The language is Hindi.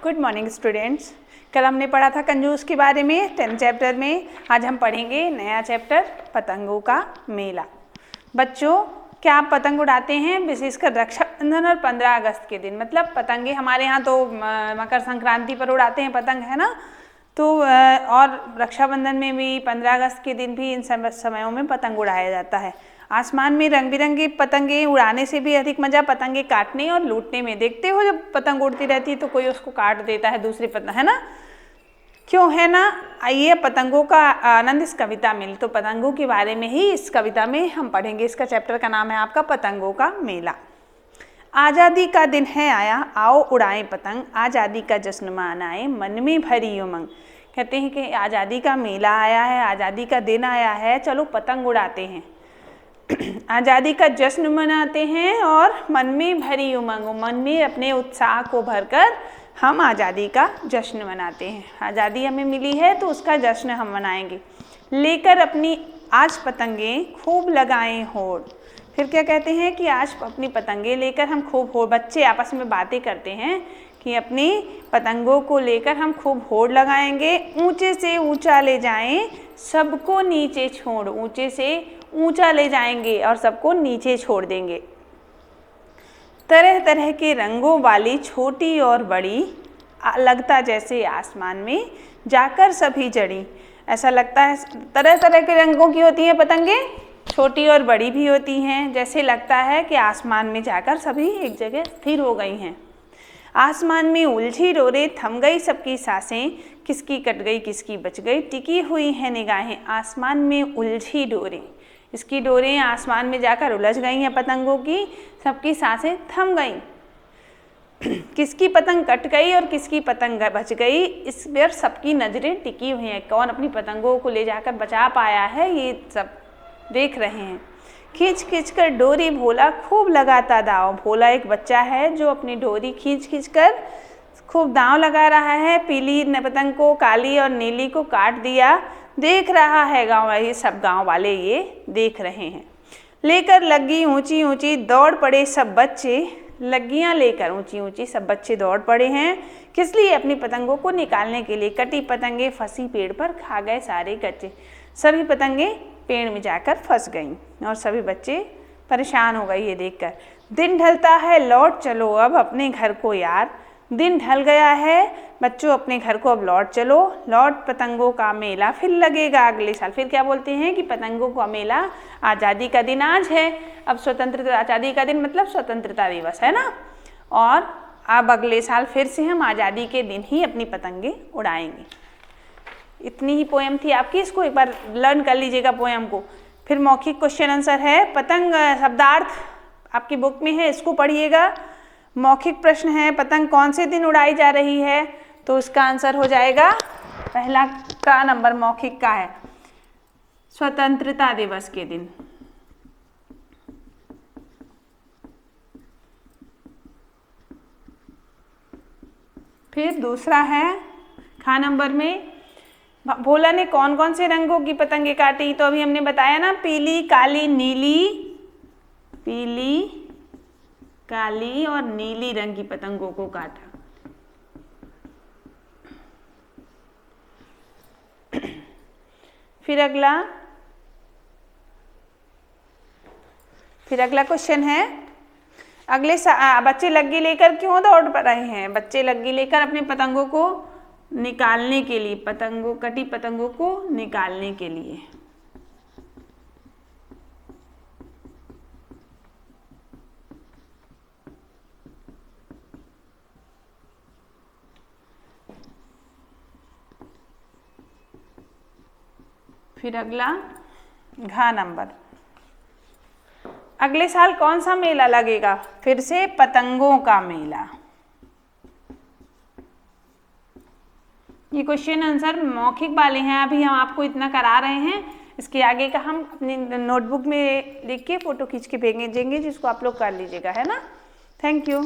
Good morning students. कल हमने पढ़ा था कंजूस के बारे में 10 चैप्टर में। आज हम पढ़ेंगे नया चैप्टर पतंगों का मेला। बच्चों, क्या आप पतंग उड़ाते हैं? विशेषकर रक्षाबंधन और 15 अगस्त के दिन। मतलब पतंगे हमारे यहाँ तो मकर संक्रांति पर उड़ाते हैं पतंग, है ना। तो और रक्षाबंधन में भी 15 अगस्त के दिन भी इन समयों में पतंग उड़ाया जाता है। आसमान में रंग बिरंगी पतंगे उड़ाने से भी अधिक मजा पतंगे काटने और लूटने में। देखते हो जब पतंग उड़ती रहती है तो कोई उसको काट देता है दूसरी पतंग, है ना, क्यों, है ना। आइए पतंगों का आनंद इस कविता में। तो पतंगों के बारे में ही इस कविता में हम पढ़ेंगे। इसका चैप्टर का नाम है आपका पतंगों का मेला। आज़ादी का दिन है आया, आओ उड़ाएं पतंग, आज़ादी का जश्न मनाएं, मन में भरी उमंग। कहते हैं कि आज़ादी का मेला आया है, आज़ादी का दिन आया है, चलो पतंग उड़ाते हैं, आज़ादी का जश्न मनाते हैं और मन में भरी उमंग, मन में अपने उत्साह को भरकर हम आज़ादी का जश्न मनाते हैं। आज़ादी हमें मिली है तो उसका जश्न हम मनाएंगे। लेकर अपनी आज पतंगे खूब लगाएं होड़। फिर क्या कहते हैं कि आज अपनी पतंगे लेकर हम खूब होड़, बच्चे आपस में बातें करते हैं कि अपनी पतंगों को लेकर हम खूब होड़ लगाएंगे। ऊंचे से ऊंचा ले जाएं, सबको नीचे छोड़, ऊंचे से ऊंचा ले जाएंगे और सबको नीचे छोड़ देंगे। तरह तरह के रंगों वाली छोटी और बड़ी, लगता जैसे आसमान में जाकर सभी जड़ी। ऐसा लगता है तरह तरह के रंगों की होती हैं पतंगे, छोटी और बड़ी भी होती हैं, जैसे लगता है कि आसमान में जाकर सभी एक जगह स्थिर हो गई हैं। आसमान में उलझी डोरें, थम गई सबकी सांसें, किसकी कट गई किसकी बच गई, टिकी हुई हैं निगाहें। आसमान में उलझी डोरें, इसकी डोरें आसमान में जाकर उलझ गई हैं पतंगों की, सबकी सांसें थम गईं। किसकी पतंग कट गई और किसकी पतंग बच गई, इस पर सबकी नज़रें टिकी हुई हैं। कौन अपनी पतंगों को ले जाकर बचा पाया है, ये सब देख रहे हैं। खींच खींच कर डोरी भोला खूब लगाता दाव। भोला एक बच्चा है जो अपनी डोरी खींच खींच कर खूब दांव लगा रहा है। पीली पतंग को, काली और नीली को काट दिया। देख रहा है गाँव, ये सब गाँव वाले ये देख रहे हैं। लेकर लग्गी ऊंची ऊंची दौड़ पड़े सब बच्चे, लग्गियां लेकर ऊंची ऊंची सब बच्चे दौड़ पड़े हैं। किस लिए? अपनी पतंगों को निकालने के लिए। कटी पतंगे फंसी पेड़ पर, खा गए सारे कच्चे। सभी पतंगे पेड़ में जाकर फंस गईं और सभी बच्चे परेशान हो गए ये देखकर। दिन ढलता है लौट चलो अब अपने घर को यार। दिन ढल गया है बच्चों, अपने घर को अब लौट चलो। लौट पतंगों का मेला फिर लगेगा अगले साल। फिर क्या बोलते हैं कि पतंगों का मेला, आज़ादी का दिन आज है, अब स्वतंत्रता, आज़ादी का दिन मतलब स्वतंत्रता दिवस, है ना। और अब अगले साल फिर से हम आज़ादी के दिन ही अपनी पतंगे उड़ाएंगे। इतनी ही पोएम थी आपकी, इसको एक बार लर्न कर लीजिएगा पोएम को। फिर मौखिक क्वेश्चन आंसर है, पतंग शब्दार्थ आपकी बुक में है, इसको पढ़िएगा। मौखिक प्रश्न है, पतंग कौन से दिन उड़ाई जा रही है, तो इसका आंसर हो जाएगा पहला का नंबर मौखिक का है, स्वतंत्रता दिवस के दिन। फिर दूसरा है खा नंबर में, भोला ने कौन कौन से रंगों की पतंगे काटी, तो अभी हमने बताया ना, पीली काली नीली, पीली काली और नीली रंग की पतंगों को काटा। फिर अगला क्वेश्चन है, अगले बच्चे लग्गी लेकर क्यों दौड़ रहे हैं? बच्चे लग्गी लेकर अपने पतंगों को निकालने के लिए, पतंगों, कटी पतंगों को निकालने के लिए। फिर अगला घा नंबर, अगले साल कौन सा मेला लगेगा? फिर से पतंगों का मेला। ये क्वेश्चन आंसर मौखिक वाले हैं, अभी हम आपको इतना करा रहे हैं। इसके आगे का हम अपनी नोटबुक में लिख के फोटो खींच के भेजेंगे, जिसको आप लोग कर लीजिएगा, है ना। Thank you.